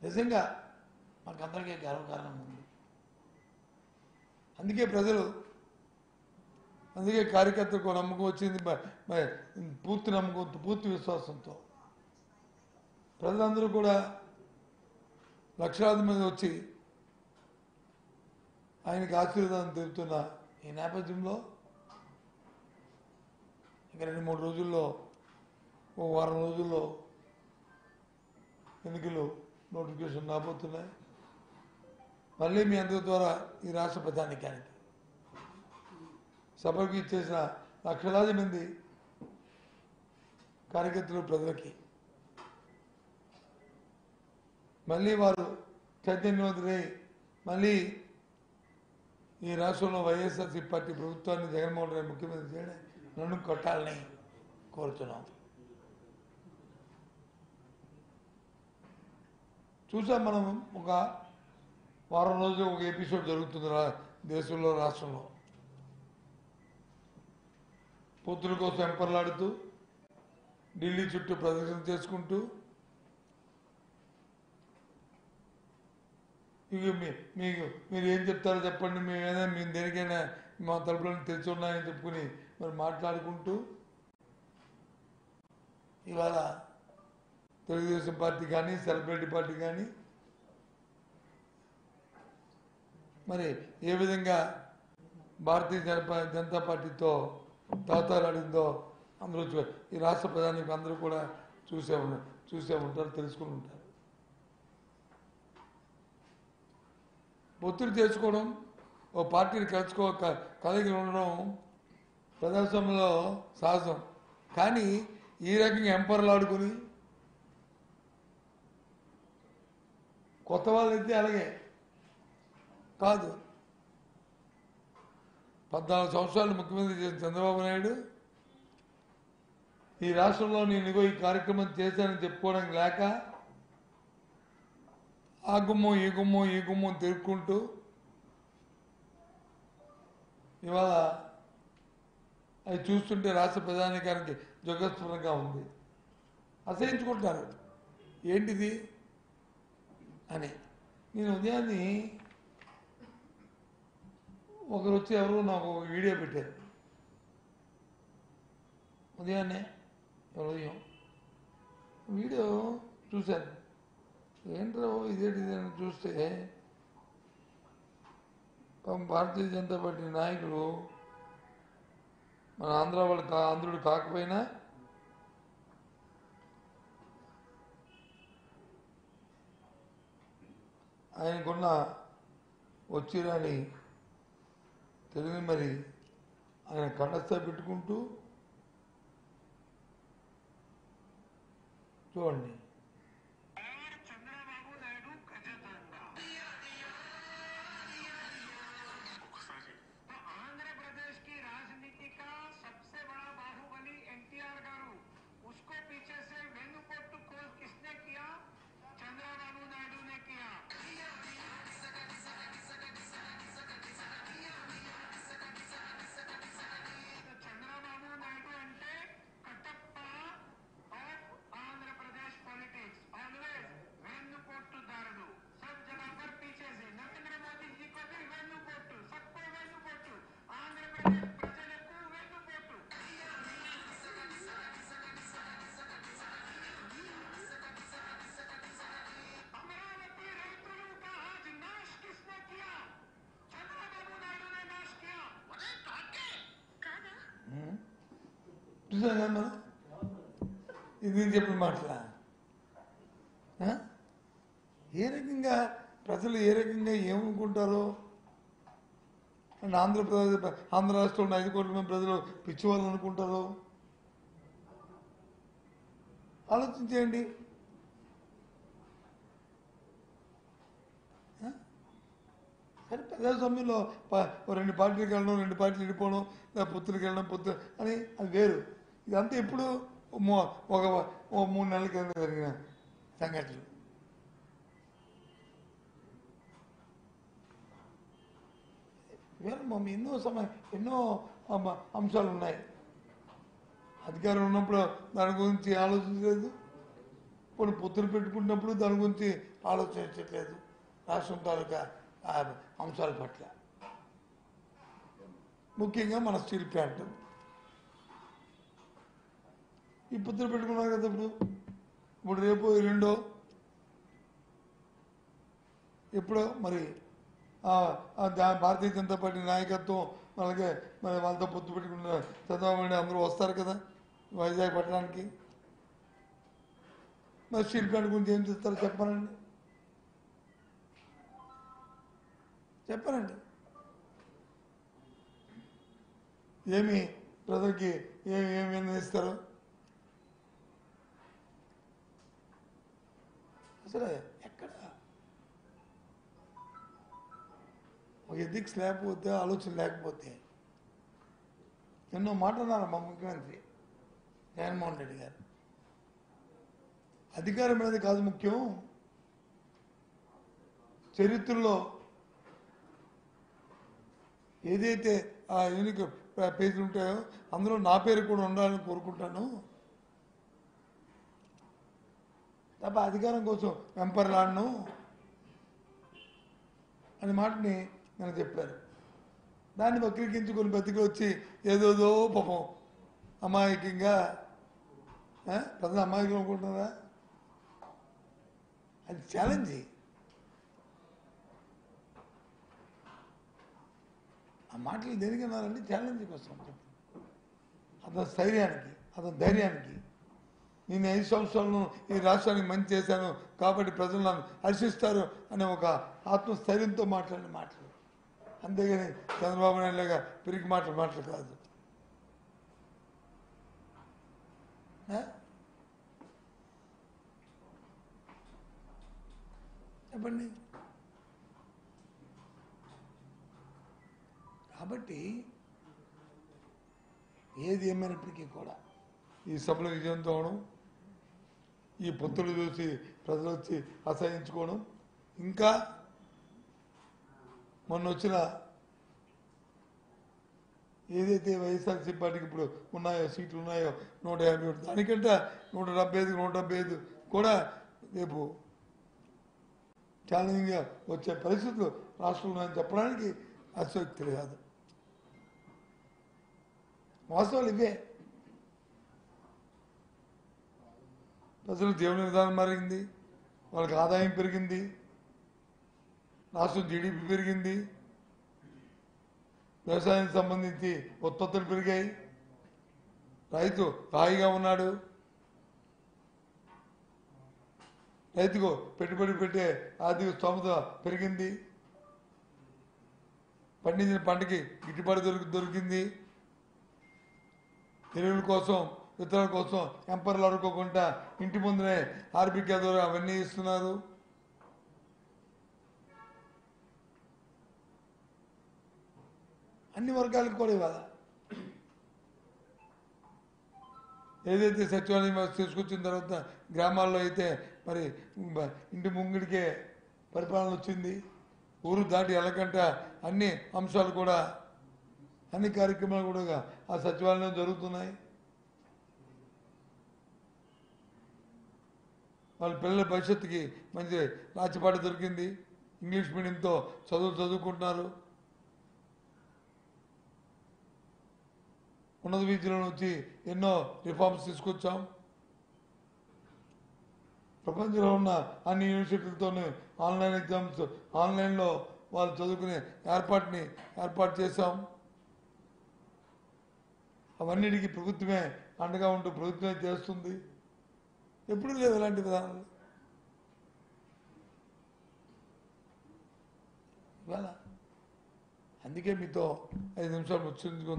నిజంగా మనకందరికీ గర్వకారణం ఉంది. అందుకే ప్రజలు, అందుకే కార్యకర్తలకు నమ్మకం వచ్చింది, పూర్తి నమ్మకంతో, పూర్తి విశ్వాసంతో ప్రజలందరూ కూడా లక్షలాది మంది వచ్చి ఆయనకి ఆశీర్వాదం తెలుపుతున్న ఈ నేపథ్యంలో ఇంకా 2-3 రోజుల్లో, ఓ వారం రోజుల్లో ఎన్నికలు నోటిఫికేషన్ రాబోతున్నాయి. మళ్ళీ మీ అందరి ద్వారా ఈ రాష్ట్ర ప్రధానికానికి సభకు ఇచ్చేసిన లక్షలాది మంది కార్యకర్తలు ప్రజలకి మళ్ళీ వారు చైతన్యవంతులై మళ్ళీ ఈ రాష్ట్రంలో వైఎస్ఆర్సీ పార్టీ ప్రభుత్వాన్ని జగన్మోహన్ రెడ్డి ముఖ్యమంత్రి చేయడం నన్ను కొట్టాలని కోరుతున్నాం. చూసాం మనం, ఒక వారం రోజులు ఒక ఎపిసోడ్ జరుగుతుంది దేశంలో, రాష్ట్రంలో. పొత్తుల కోసం ఎంపర్లాడుతూ ఢిల్లీ చుట్టూ ప్రదర్శన చేసుకుంటూ ఇక మీరు ఏం చెప్తారో చెప్పండి, మేము దేనికైనా మా తలుపులను తెరిచి ఉన్నాయని చెప్పుకుని మరి మాట్లాడుకుంటూ ఇవాళ తెలుగుదేశం పార్టీ కానీ, సెలబ్రిటీ పార్టీ కానీ మరి ఏ విధంగా భారతీయ జనతా పార్టీతో తాతారాడిందో అందరూ ఈ రాష్ట్ర ప్రధానికి అందరూ కూడా చూసే ఉంటారు, తెలుసుకుని ఉంటారు. ఒత్తిడి చేసుకోవడం, ఓ పార్టీని కలిగి ఉండడం ప్రజాస్వామ్యంలో సహజం. కానీ ఈ రకంగా ఎంపర్లాడుకుని కొత్త వాళ్ళైతే అలాగే కాదు. 14 సంవత్సరాలు ముఖ్యమంత్రి చేసిన చంద్రబాబు నాయుడు ఈ రాష్ట్రంలో నేను ఈ కార్యక్రమం చేశానని చెప్పుకోవడానికి లేక ఆ గుమ్మం ఈ గుమ్మం తిరుక్కుంటూ ఇవాళ అది చూస్తుంటే రాష్ట్ర ప్రధానికానికి జగస్ఫురంగా ఉంది. అసహించుకుంటారు ఏంటిది అని. నేను ఉదయాన్ని ఒకరు వచ్చి ఎవరు నాకు ఒక వీడియో పెట్టారు. ఉదయాన్నే ఉదయం వీడియో చూశాను. ఏంట్రా ఇదేంటి అని చూస్తే భారతీయ జనతా పార్టీ నాయకులు మన ఆంధ్రుడు కాకపోయినా ఆయనకున్న వచ్చిరాని తెలుగుని మరి ఆయన కండస్థాయి పెట్టుకుంటూ చూడండి. చూసాను ఇది చెప్పిన మాటలా. ఏ రకంగా ప్రజలు ఏ రకంగా ఏమనుకుంటారో అండ్ ఆంధ్ర రాష్ట్రంలో 5 కోట్ల మంది ప్రజలు పిచ్చివాళ్ళు అనుకుంటారో ఆలోచించేయండి. సరే ప్రజాస్వామ్యంలో 2 పార్టీలకు వెళ్ళడం, 2 పార్టీలు విడిపోవడం, లేదా పొత్తులకు వెళ్ళడం, పొత్తు అని అది వేరు. ఇదంతా ఎప్పుడు ఒక 3 నెలల కింద జరిగిన సంఘటనలు. ఎన్నో అంశాలు ఉన్నాయి. అధికారం ఉన్నప్పుడు దాని గురించి ఆలోచించలేదు, ఇప్పుడు పొత్తులు పెట్టుకున్నప్పుడు దాని గురించి ఆలోచించట్లేదు రాష్ట్రం తాలూకా అంశాల పట్ల, ముఖ్యంగా మన స్టీల్ ప్లాంట్. ఈ పొత్తులు పెట్టుకున్నారు కదా ఇప్పుడు రేపు ఎల్లుండో ఎప్పుడో మరి భారతీయ జనతా పార్టీ నాయకత్వం అలాగే మరి వాళ్ళతో పొత్తు పెట్టుకున్న చంద్రబాబు నాయుడు అందరూ వస్తారు కదా వైజాగ్ పట్టణానికి. మరి స్టీల్ ప్లాంట్ గురించి ఏం చేస్తారో చెప్పానండి, చెప్పానండి. ఏమి ప్రజలకి ఏమి నిర్ణయిస్తారో అసలు ఎక్కడ ఒక ఎథిక్స్ లేకపోతే ఆలోచన లేకపోతే ఎన్నో మాట్లాడారు మా ముఖ్యమంత్రి జగన్మోహన్ రెడ్డి గారు. అధికారం అనేది కాదు ముఖ్యం, చరిత్రలో ఏదైతే ఆ యూనిక్ పేజీలు ఉంటాయో అందులో నా పేరు కూడా ఉండాలని కోరుకుంటాను తప్ప అధికారం కోసం వెంపర్లాడను అనే మాటని నాకు చెప్పారు. దాన్ని వక్రీకరించుకొని బతికి వచ్చి ఏదోదో పాపం అమాయకంగా ప్రజలు అమాయకం అనుకుంటున్నారా? అది ఛాలెంజ్. ఆ మాటలు దేనికన్నారంటే ఛాలెంజ్ కోసం, అతని స్థైర్యానికి, అతని ధైర్యానికి. నేను 5 సంవత్సరాలను ఈ రాష్ట్రానికి మంచి చేశాను కాబట్టి ప్రజలు నన్ను హర్షిస్తారు అనే ఒక ఆత్మస్థైర్యంతో మాట్లాడిన మాటలు, అంతేగాని చంద్రబాబు నాయుడు లాగా పిరికి మాటలు కాదు. చెప్పండి. కాబట్టి ఏది ఏమైనప్పటికీ కూడా ఈ సభలో విజయంతో అవడం, ఈ పొత్తులు చూసి ప్రజలు వచ్చి అసహించుకోవడం, ఇంకా మొన్న వచ్చిన ఏదైతే వైఎస్ఆర్సీపీ పార్టీకి ఇప్పుడు ఉన్నాయో సీట్లు ఉన్నాయో 151, దానికంటే 175 కూడా రేపు ఛాలెంజింగ్గా వచ్చే పరిస్థితులు రాష్ట్రంలో ఉన్నాయని చెప్పడానికి అతిశయోక్తి కాదు. వాస్తవాలు ఇవే. ప్రజలు జీవన విధానం మారింది, వాళ్ళకి ఆదాయం పెరిగింది, రాష్ట్రం జీడిపి పెరిగింది, వ్యవసాయానికి సంబంధించి ఉత్పత్తులు పెరిగాయి, రైతు హాయిగా ఉన్నాడు, రైతుకు పెట్టుబడి పెట్టే ఆర్థిక స్తోమత పెరిగింది, పండించిన పంటకి గిట్టుబాటు దొరికింది, ఎరువుల కోసం విత్తనాల కోసం ఎంపర్లు అడుకోకుండా ఇంటి ముందునే ఆర్బికే ద్వారా అవన్నీ ఇస్తున్నారు. అన్ని వర్గాలకు కూడా ఇవాళ ఏదైతే సచివాలయం వ్యవస్థ తీసుకొచ్చిన తర్వాత గ్రామాల్లో అయితే మరి ఇంటి ముంగిడికే పరిపాలన వచ్చింది, ఊరు దాటి వెళ్ళకంట అన్ని అంశాలు కూడా అన్ని కార్యక్రమాలు కూడా ఆ సచివాలయం జరుగుతున్నాయి. వాళ్ళ పిల్లల భవిష్యత్తుకి మంచి రాచిపాట దొరికింది, ఇంగ్లీష్ మీడియంతో చదువుకుంటున్నారు, ఉన్నత విద్యలో నుంచి ఎన్నో రిఫార్మ్స్ తీసుకొచ్చాం. ప్రపంచంలో ఉన్న అన్ని యూనివర్సిటీలతోనూ ఆన్లైన్ ఎగ్జామ్స్ ఆన్లైన్లో వాళ్ళు చదువుకునే ఏర్పాటు చేశాం. అవన్నిటికీ ప్రభుత్వమే అండగా ఉంటూ ప్రభుత్వమే చేస్తుంది. ఎప్పుడు లేదు ఇలాంటి విధానాలు. ఇవాళ అందుకే మీతో 5 నిమిషాలు ముచ్చరించుకుందాం.